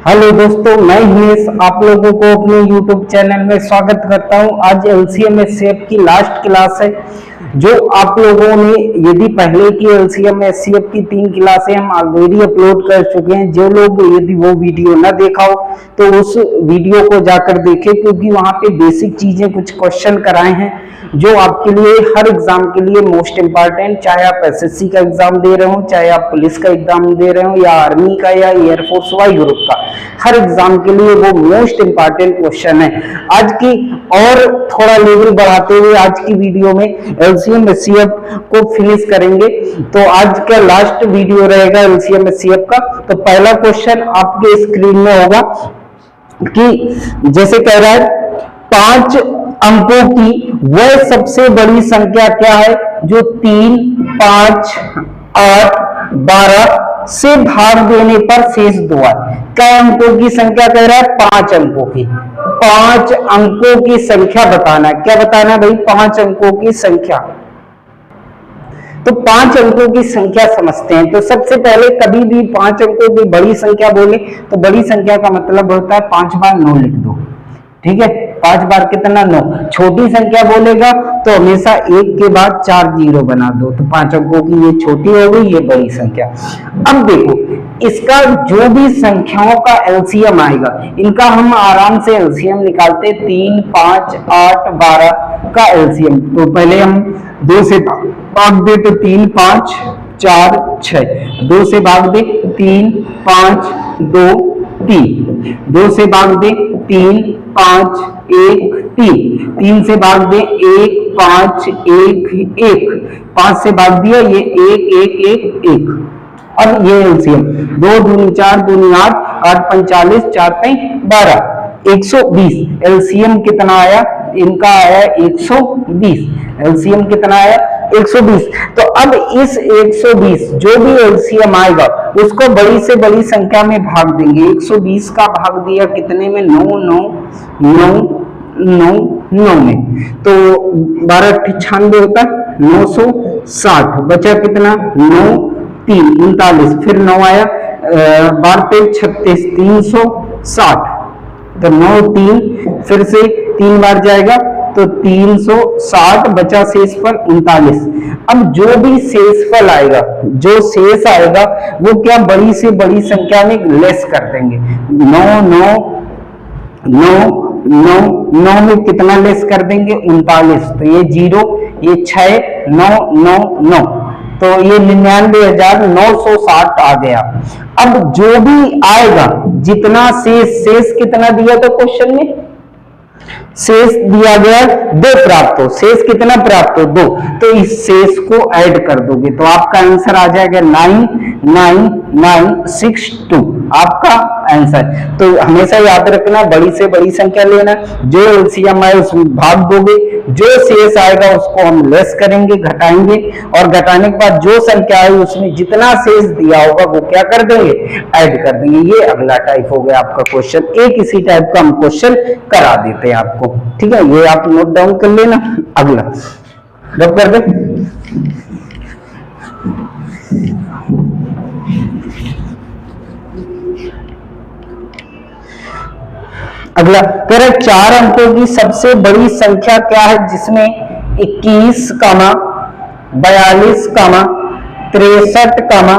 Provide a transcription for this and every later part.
Hello दोस्तों, मैं हिमेश आप लोगों को अपने YouTube चैनल में स्वागत करता हूं। आज LCM SCF की लास्ट क्लास है जो आप लोगों ने यदि पहले की LCM SCF की 3 क्लासें हम ऑलरेडी अपलोड कर चुके हैं। जो लोग यदि वो वीडियो ना देखा हो तो उस वीडियो को जाकर देखें, क्योंकि वहां पे बेसिक चीजें कुछ क्वेश्चन कराए हैं जो आपके लिए हर एग्जाम के लिए मोस्ट इंपॉर्टेंट, चाहे आप SSC का एग्जाम दे रहे हो, चाहे आप पुलिस का एग्जाम दे रहे हो, या आर्मी का या एयरफोर्स वाई ग्रुप का, हर एग्जाम के लिए वो मोस्ट इंपॉर्टेंट क्वेश्चन है। आज की और थोड़ा लेवल बढ़ाते हुए आज की वीडियो में LCM SCF को फिनिश करेंगे। तो आज का लास्ट वीडियो रहेगा LCM SCF का। तो पहला क्वेश्चन आपके स्क्रीन में होगा कि जैसे कह रहा है 5 अंकों की वह सबसे बड़ी संख्या क्या है जो 3, 5, 8, 12 से भाग देने पर शेष 2 आए। क्या अंकों की संख्या कह रहा है? 5 अंकों की। 5 अंकों की संख्या बताना है। क्या बताना है भाई? 5 अंकों की संख्या। तो 5 अंकों की संख्या समझते हैं। तो सबसे पहले कभी भी 5 अंकों की बड़ी संख्या बोले तो बड़ी संख्या का मतलब होता है 5 बार 9 लिख दो। ठीक है, 5 बार कितना? 9। छोटी संख्या बोलेगा तो हमेशा 1 के बाद 4 जीरो बना दो। तो 5 अंकों की ये छोटी हो गई, ये बड़ी संख्या। अब देखो, इसका जो भी संख्याओं का LCM आएगा, इनका हम आराम से LCM निकालते। 3, 5, 8, 12 का LCM। तो पहले हम 2 से भाग दे तो 3, 5, 4, 6। 2 से भाग दे 3, 5, 2, 3। 2 से भाग दे 3, 5, 1, 3। 3 से भाग दे 1, 5, 1, 1। 5 से भाग दिया, ये 1, 1, 1, 1। अब ये LCM 2 दूनी 4, दूनी 8, 8 पंच 40, 4 पंच 12, 120। LCM कितना आया? इनका आया 120। LCM कितना आया? 120। तो अब इस 120 जो भी LCM आएगा उसको बड़ी से बड़ी संख्या में भाग देंगे। 120 का भाग दिया कितने में? 9, 9, 9, 9, 9 में। तो 12 96 होता है, 960। बचा कितना? 9, 3, 39। फिर 9 आया, 12 पे 36, 360। तो 9, 3, फिर से 3 बार जाएगा तो 360। बचा शेषफल 39। अब जो भी शेषफल आएगा, जो शेष आएगा वो क्या बड़ी से बड़ी संख्या में लेस कर देंगे। 9, 9, 9, 9, 9 में कितना लेस कर देंगे? 39। तो ये 0, ये 6, 9, 9, 9। तो ये 99,960 आ गया। अब जो भी आएगा, जितना शेष कितना दिया था क्वेश्चन में? शेष दिया गया 2 प्राप्त हो। शेष कितना प्राप्त हो? 2। तो इस शेष को ऐड कर दोगे तो आपका आंसर आ जाएगा 99962 आपका आंसर। तो हमेशा याद रखना, बड़ी से बड़ी संख्या लेना, जो LCM आए उसमें भाग दोगे, जो शेष आएगा उसको हम लेस करेंगे, घटाएंगे, और घटाने के बाद जो संख्या आई उसमें जितना शेष दिया होगा वो क्या कर देंगे? ऐड कर देंगे। ये अगला टाइप हो गया आपका क्वेश्चन। एक इसी टाइप का हम क्वेश्चन करा देते हैं आपको। ठीक है, ये आप नोट डाउन कर लेना। अगला रब कर दे। अगला कह रहे 4 अंकों की सबसे बड़ी संख्या क्या है जिसमें 21, 42, 63,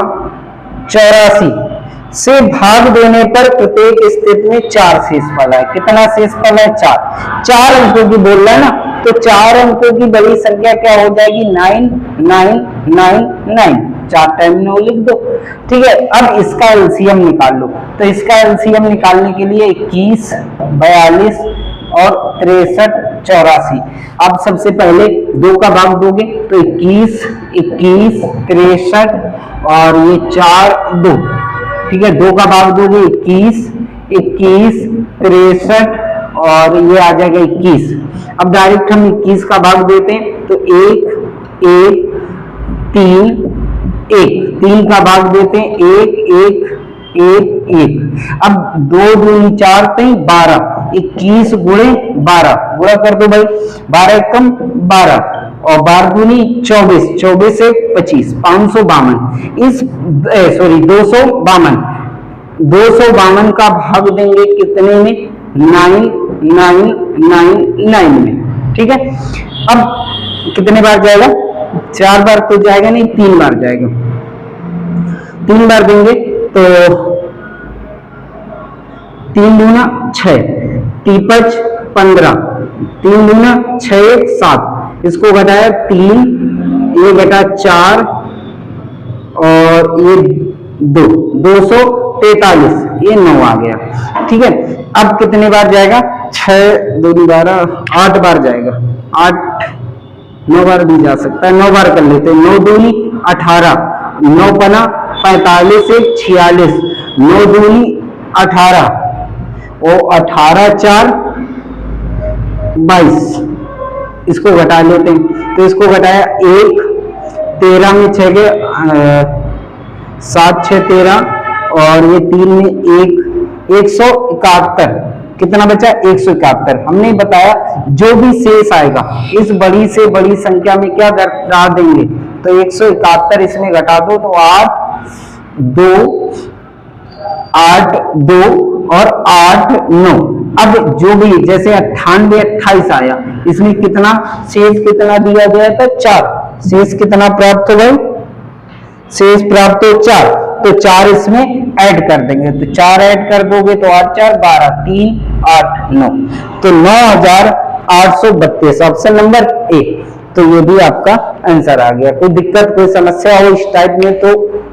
84 से भाग देने पर प्रत्येक स्थिति में 4 शेषफल है। कितना शेषफल है? 4। 4 अंकों की बोल रहा है ना, तो 4 अंकों की बड़ी संख्या क्या हो जाएगी? 9999। 4 टाइम 9 लिख दो। ठीक है, अब इसका LCM निकाल लो। तो इसका LCM निकालने के लिए 21, 42 और 63, 84। अब सबसे पहले 2 का भाग दोगे तो 21, 21, 63 और ये 4, 2। ठीक है, 2 का भाग दोगे 21, 21, 63 और ये आ जाएगा 21। अब डायरेक्ट हम 21 का भाग देते हैं तो 1, 1, 3, 1। 3 का भाग देते हैं 1, 1, 1, 1। अब 2 दूनी 4 पे 12, 21 गुणे 12 गुणा कर दो भाई। 12 एकम 12 और 12 दूनी 24, 24 से 25, 552। इस 252 252 का भाग देंगे कितने में? 9999 में। ठीक है, अब कितने बार जाएगा? 4 बार तो जाएगा नहीं, 3 बार जाएगा। 3 बार देंगे तो 3 दूना 6, 3 15, 3 दूना 6 7, इसको घटाया 3, ये घटा 4 और ये 2, 243, ये 9 आ गया। ठीक है, अब कितने बार जाएगा? 6 2 12, 8 बार जाएगा। 8 9 बार भी जा सकता है, 9 बार कर लेते हैं। 9 दूनी 18, 9 पना 45 से 46, 9 दूनी 18 और 18 4 22, इसको घटा लेते हैं। तो इसको घटाया 1, 13 में 6 के 7 6 13 और ये 3 में 1, 171। कितना बचा? 171। हमने बताया जो भी शेष आएगा इस बड़ी से बड़ी संख्या में क्या घटा देंगे, तो 171 इसमें घटा दो तो 8 2 और 8 9। अब जो भी जैसे 98 28 आया, इसमें कितना शेष कितना दिया गया था? 4। शेष कितना प्राप्त हो गए? शेष प्राप्त हो 4, तो 4 इसमें ऐड कर देंगे। तो 4 ऐड कर दोगे तो 8 4 12, 3 8 9, तो 9832, ऑप्शन नंबर ए। तो ये भी आपका आंसर आ गया। कोई दिक्कत कोई समस्या हो इस टाइप में तो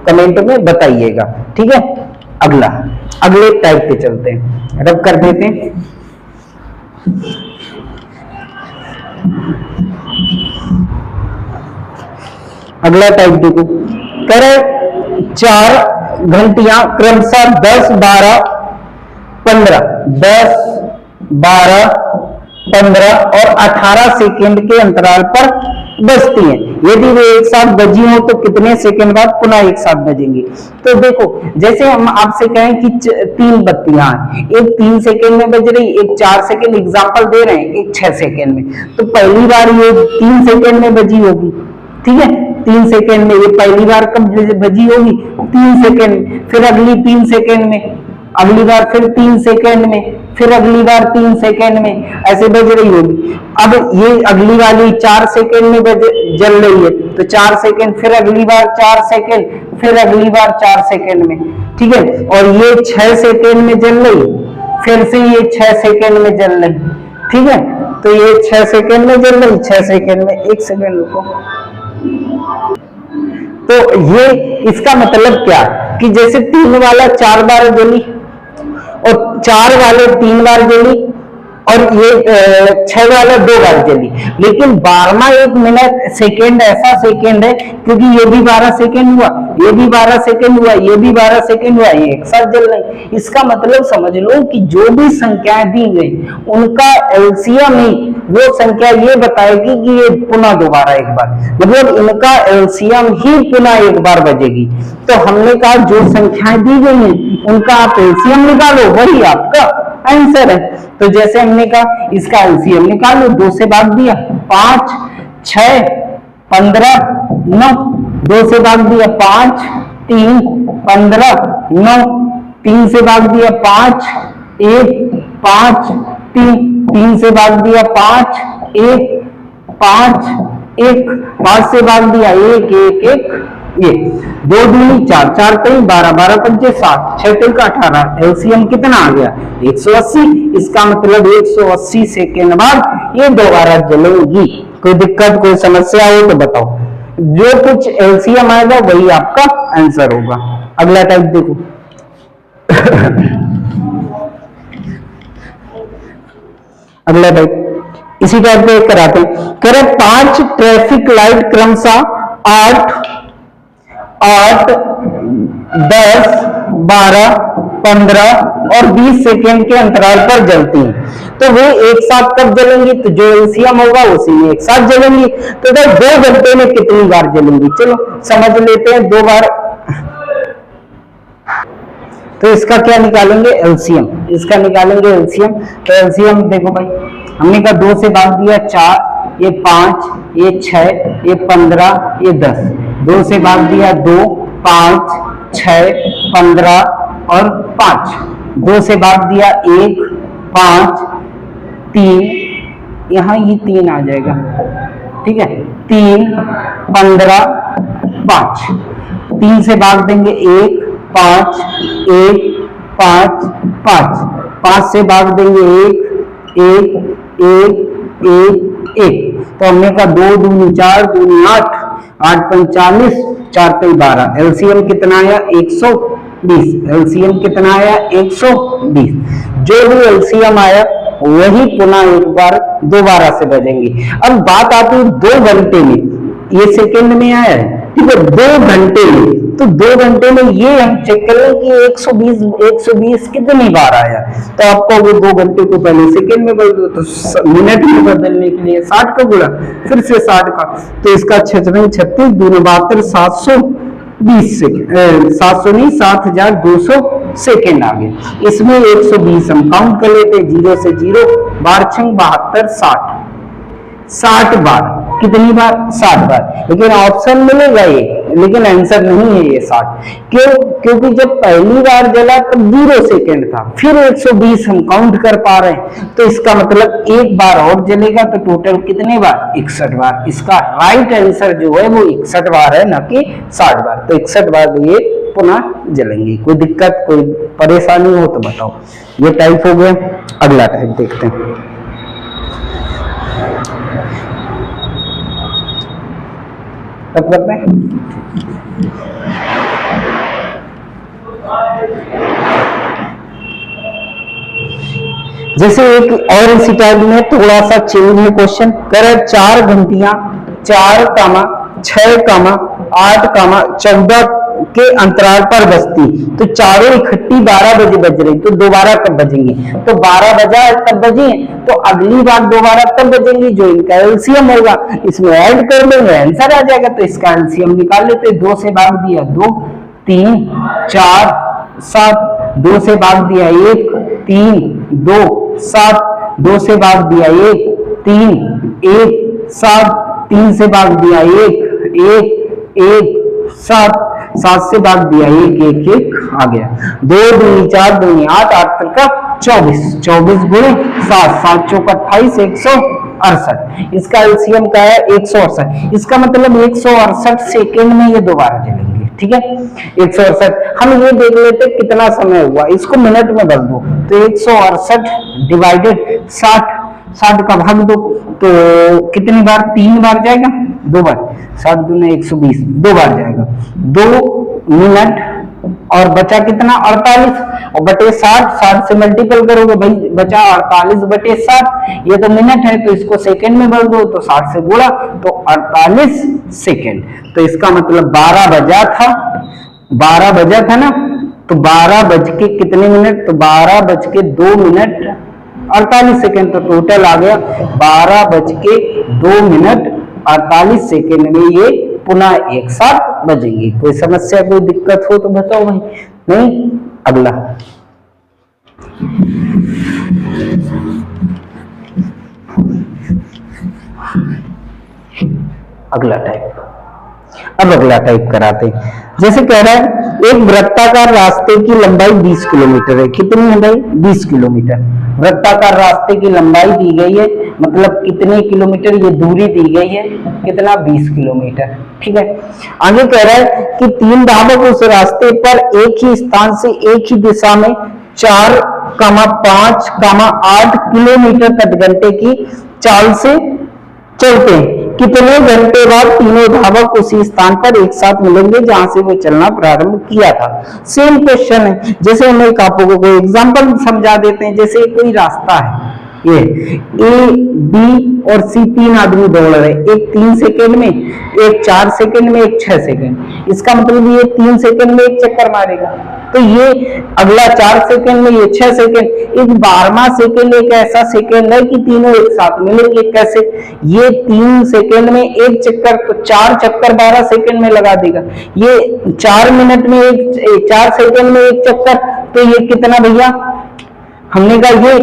कमेंट में बताइएगा। ठीक है, अगले टाइप पे चलते हैं, रब कर देते हैं। अगला टाइप देखो, कह रहे 4 घंटियां क्रमशः 10 12 15, 10 12 15 और 18 सेकेंड के अंतराल पर बजती हैं। यदि वे एक साथ बजी हो तो कितने सेकेंड बाद पुनः एक साथ बजेंगी? तो देखो, जैसे हम आपसे कहें कि 3 बत्तियां हैं, एक 3 सेकेंड में बज रही, एक 4 सेकेंड, एग्जाम्पल दे रहे हैं, एक 6 सेकेंड में। तो पहली बार ये 3 सेकेंड में बजी होगी। ठीक है, 3 सेकेंड में ये पहली बार कब बजी होगी? 3 सेकेंड, फिर अगली 3 सेकेंड में, अगली बार फिर 3 सेकेंड में, फिर अगली बार 3 सेकेंड में, ऐसे बज रही होगी। अब ये अगली वाली 4 सेकेंड में जल रही है, तो 4 सेकेंड, फिर अगली बार 4 सेकेंड, फिर अगली बार 4 सेकेंड में। ठीक है, और ये 6 सेकेंड में जल रही, फिर से ये 6 सेकेंड में जल रही। ठीक है, तो ये 6 सेकेंड में जल रही, 6 सेकेंड में, 1 सेकेंड रुको। तो ये इसका मतलब क्या कि जैसे 3 वाला 4 बार जली और 4 वाले 3 बार जली और ये 6 वाला 2 बार जली, लेकिन 12वां 1 मिनट सेकेंड ऐसा सेकेंड है क्योंकि ये भी 12 सेकेंड हुआ, ये भी 12 सेकेंड हुआ, ये भी 12 सेकेंड हुआ, ये एक साथ जल रहे। इसका मतलब समझ लो कि जो भी संख्याएं दी गई उनका एलसीएम ही वो संख्या ये बताएगी कि ये पुनः दोबारा एक बार, मतलब इनका एलसीएम ही पुनः एक बार बजेगी। तो हमने कहा जो संख्याएं दी गई हैं उनका आप एलसीएम निकालो, वही आपका आंसर है। तो जैसे हमने कहा इसका एलसीएम निकालो, 2 से भाग दिया 5 6 15 9, 2 से भाग दिया 5 3 15 9, 3 से भाग दिया 5 1 5 3, 3 से भाग दिया 5 1 5 1, 5 से भाग दिया 1 1 1, ये 2 दूनी 4 4 3 12 12 पंचे 7 6 3 का 18, एलसीएम कितना आ गया? 180। इसका मतलब 180 सेकेंड बाद ये दोबारा जलेगी। कोई दिक्कत कोई समस्या हो तो बताओ, जो कुछ एलसीएम आएगा वही आपका आंसर होगा। अगला टाइप देखो अगला टाइप इसी टाइप पे कराते हैं। करें 5 ट्रैफिक लाइट क्रमशः 8 10 12 15 और 20 सेकेंड के अंतराल पर जलती हैं। तो वे एक साथ कब जलेंगी? तो जो एलसीएम होगा उसी में एक साथ जलेंगी। तो 2 घंटे में कितनी बार जलेंगी? चलो समझ लेते हैं। 2 बार। तो इसका क्या निकालेंगे? एलसीएम। इसका निकालेंगे एलसीएम। तो एलसीएम देखो भाई, हमने कहा 2 से भाग दिया 4, ये 5, ये 6, ये 15, ये 10, 2 से भाग दिया 2 5 6 15 और 5, 2 से भाग दिया 1, 5, 3, यहाँ ये 3 आ जाएगा, ठीक है, 3, 15, 5, 3 से भाग देंगे 1, 5, 1, 5, 5, 5 से भाग देंगे 1, 1, 1, 1, 1, तो हमने कहा 2 दूनी 4, दूनी 8, 8 पंच 40, 4 पंच 12, एलसीएम कितना आया 120, एलसीएम कितना आया 120, जो भी एलसीएम आया वही पुनः एक बार दोबारा से बजेंगे। अब बात आती है 2 घंटे में, ये सेकंड में आया है, ठीक है, 2 घंटे में, तो 2 घंटे में ये हम चेक कर लें कि 120 कितनी बार आया, तो आपको वो 2 घंटे को पहले सेकंड में बदल दो, तो मिनट में बदलने के लिए 60 का गुणा, फिर से 60 का, तो इसका 36 दूनी 72, 720 सेकेंड, 700 नहीं 7200 सेकेंड आ गए। इसमें 120 हम काउंट कर लेते, 0 से 0, बार छंग 72, 60 बार, कितनी बार 60 बार, लेकिन ऑप्शन मिलेगा ये, लेकिन आंसर नहीं है ये 60, क्यों? क्योंकि जब पहली बार जला तब 0 सेकेंड था, फिर 120 हम काउंट कर पा रहे हैं, तो इसका मतलब एक बार और जलेगा, तो टोटल कितने बार 61 बार। इसका राइट आंसर जो है वो 61 बार है, न कि 60 बार, तो 61 बार ये पुनः जलेंगे। कोई दिक्कत कोई परेशानी हो तो बताओ। ये टाइप हो गया, अगला टाइप देखते हैं। तब करते हैं, जैसे एक और इसी टाइप में थोड़ा सा चेंज है क्वेश्चन, करे 4 घंटियां 4, 6, 8, 14 के अंतराल पर बजती, तो चारों इकट्ठी 12 बजे बज रही, तो दोबारा कब बजेंगी? तो 12 बजा तब बजी, तो अगली बार दोबारा तब बजेंगी, जो इनका एलसीएम होगा इसमें ऐड कर देंगे, आंसर आ जाएगा। तो इसका एलसीएम निकाल लेते, 2 से भाग दिया 2, 3, 4, 7, 2 से भाग दिया 1, 3, 2, 7, 2 से भाग दिया 1, 3, 1, 7, 3 से भाग दिया 1, 1, 1, 7, 7 से भाग दिया 1, 1, 1 आ गया, 2 दूनी 4, दूनी 8, 8 का 24, 24 गुणे 7, 7 चौका 28, 168, इसका एलसीएम का है 168, इसका मतलब 168 सेकेंड में ये दोबारा जलेंगे, ठीक है। 168 हम ये देख लेते कितना समय हुआ, इसको मिनट में बदल दो, तो 168 डिवाइडेड 60, 60 का भाग दो, तो कितनी बार? 3 बार जाएगा, 2 बार, 7 दूने 120, 2 बार जाएगा, 2 मिनट, और बचा कितना? 48, और बटे 60, 60 से मल्टीपल करोगे भाई, बचा 48 बटे 60, ये तो मिनट है, तो इसको सेकंड में बदल दो, तो 60 से गुणा, तो 48 सेकंड, तो इसका मतलब 12 बजा था, 12 बजा था ना, तो 12 बज के कितने मिनट? तो 12 बज के 2 मिनट 48 सेकेंड, तो टोटल आ गया 12 बज के 2 मिनट 48 सेकेंड में ये पुनः एक साथ बजेंगे। कोई समस्या कोई दिक्कत हो तो बताओ भाई, नहीं? अगला अगला टाइप, अब अगला टाइप कराते हैं। जैसे कह रहा है एक वृत्ताकार रास्ते की लंबाई 20 किलोमीटर है, कितनी है भाई? 20 किलोमीटर। वृत्ताकार रास्ते की लंबाई दी गई है, मतलब कितने किलोमीटर ये दूरी दी गई है, कितना? 20 किलोमीटर, ठीक है। आगे कह रहा है कि 3 धावक उस रास्ते पर एक ही स्थान से एक ही दिशा में 4, 5, 8 किलोमीटर प्रति घंटे की चाल से चलते हैं। कितने घंटे बाद तीनों धावक उसी स्थान पर एक साथ मिलेंगे जहां से वो चलना प्रारंभ किया था? सेम क्वेश्चन है। जैसे हम एक आपको कोई एग्जांपल समझा देते हैं। जैसे कोई रास्ता है, ये ए, बी और सी 3 आदमी दौड़ रहे, एक 3 सेकेंड में, एक 4 सेकेंड में, एक 6 सेकेंड। इसका मतलब ये 3 सेकेंड में एक चक्कर मारेगा, तो ये अगला 4 सेकेंड में, ये 6 सेकेंड। एक 12वां सेकेंड एक ऐसा सेकेंड है कि तीनों एक साथ मिलेंगे। कैसे? ये 3 सेकेंड में एक चक्कर, तो 4 चक्कर 12 सेकेंड में लगा देगा। ये 4 मिनट में 4 सेकेंड में एक चक्कर, तो ये कितना भैया? हमने कहा ये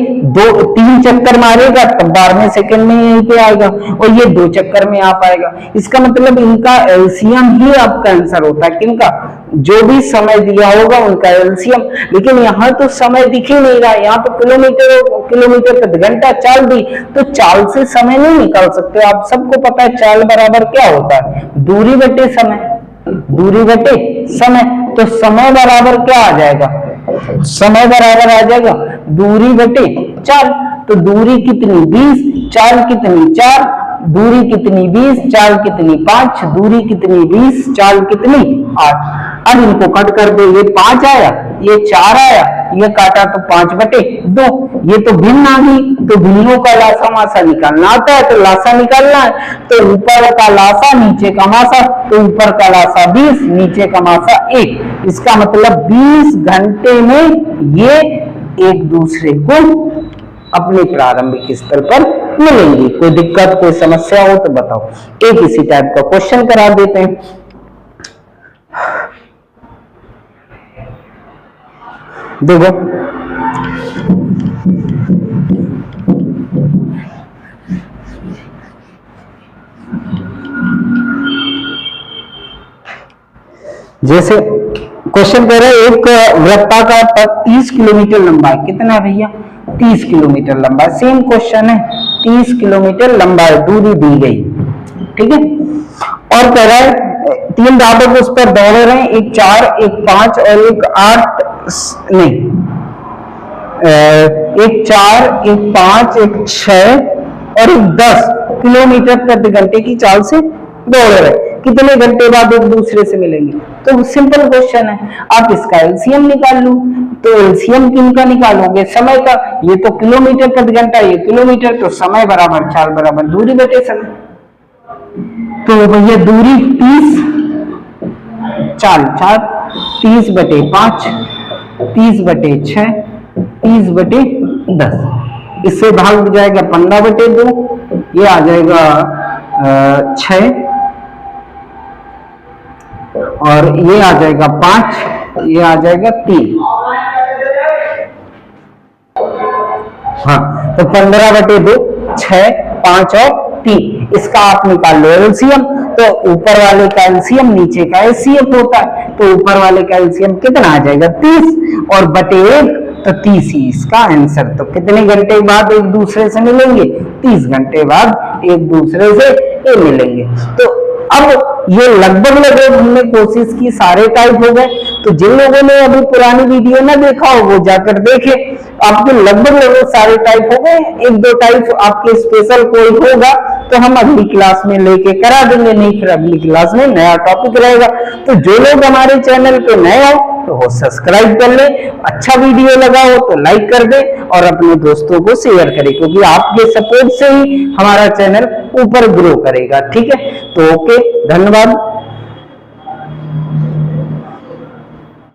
3 चक्कर मारेगा तब 12वें सेकंड में यहीं पे आएगा, और ये 2 चक्कर में आ पाएगा। इसका मतलब इनका एलसीएम ही आपका आंसर होता है। किनका? जो भी समय दिया होगा उनका एलसीएम। लेकिन यहाँ तो समय दिख ही नहीं रहा, यहाँ तो किलोमीटर प्रति घंटा चाल दी, तो चाल से समय नहीं निकाल सकते। आप सबको पता है चाल बराबर क्या होता है? दूरी बटे समय। दूरी बटे समय, तो समय बराबर क्या आ जाएगा? समय बराबर आ जाएगा दूरी बटे चाल। तो दूरी कितनी? 20, चाल कितनी? 4, दूरी कितनी? 20, चाल कितनी? 5, दूरी कितनी? 20, चाल कितनी? 8। अब इनको कट कर दो, ये 5 आया, ये 4 आया, ये काटा तो 5/2। ये तो भिन्न आ गई, तो भिन्नों का लासा मासा निकालना आता है, तो लासा निकालना है, तो ऊपर का लासा नीचे का मासा, तो ऊपर का लासा 20, नीचे का मासा 1। इसका मतलब 20 घंटे में ये एक दूसरे को अपने प्रारंभिक स्तर पर मिलेंगी। कोई दिक्कत, कोई समस्या हो तो बताओ। एक इसी टाइप का क्वेश्चन करा देते हैं। देखो, जैसे क्वेश्चन कह रहे हैं एक वृत्ताकार पथ 30 किलोमीटर लंबा है। कितना है भैया? 30 किलोमीटर लंबा है। सेम क्वेश्चन है, 30 किलोमीटर लंबा है, दूरी दी गई, ठीक है। और कह रहा है 3 धावक उस पर दौड़ रहे हैं, एक 4, एक 5 और एक 8, नहीं, एक 4, एक 5, एक 6 और एक 10 किलोमीटर प्रति घंटे की चाल से दौड़ रहे हैं। कितने घंटे बाद एक दूसरे से मिलेंगे? तो सिंपल क्वेश्चन है, आप इसका एलसीएम निकाल लो। तो एलसीएम किनका निकालोगे? समय का। ये तो किलोमीटर प्रति घंटा, ये किलोमीटर, तो समय बराबर चाल बराबर दूरी बटे समय। तो भैया दूरी 30, चाल 4, 30/5, 30/6, 30/10। इससे भाग जाएगा 15/2, ये आ जाएगा 6, और ये आ जाएगा 5, ये आ जाएगा 3। हाँ, तो 15/2, 6, 5 और 3। इसका आप निकाल लो एलसीएम। तो ऊपर वाले का एलसीएम नीचे का एचसीएफ होता है, तो ऊपर वाले का एलसीएम कितना आ जाएगा? 30, और बटे 1, तो 30 ही इसका आंसर। तो कितने घंटे बाद एक दूसरे से मिलेंगे? 30 घंटे बाद एक दूसरे से ये मिलेंगे। तो अब ये लगभग हमने कोशिश की, सारे टाइप हो गए। तो जिन लोगों ने अभी पुरानी वीडियो ना देखा हो वो जाकर देखे, आपके लगभग सारे टाइप हो गए। 1-2 टाइप आपके स्पेशल कोई होगा तो हम अगली क्लास में लेके करा देंगे, नहीं फिर अगली क्लास में नया टॉपिक रहेगा। तो जो लोग हमारे चैनल पे नए हो तो वो सब्सक्राइब कर ले, अच्छा वीडियो लगा हो तो लाइक कर दे और अपने दोस्तों को शेयर करें, क्योंकि आपके सपोर्ट से ही हमारा चैनल ऊपर ग्रो करेगा। ठीक है, तो ओके, धन्यवाद।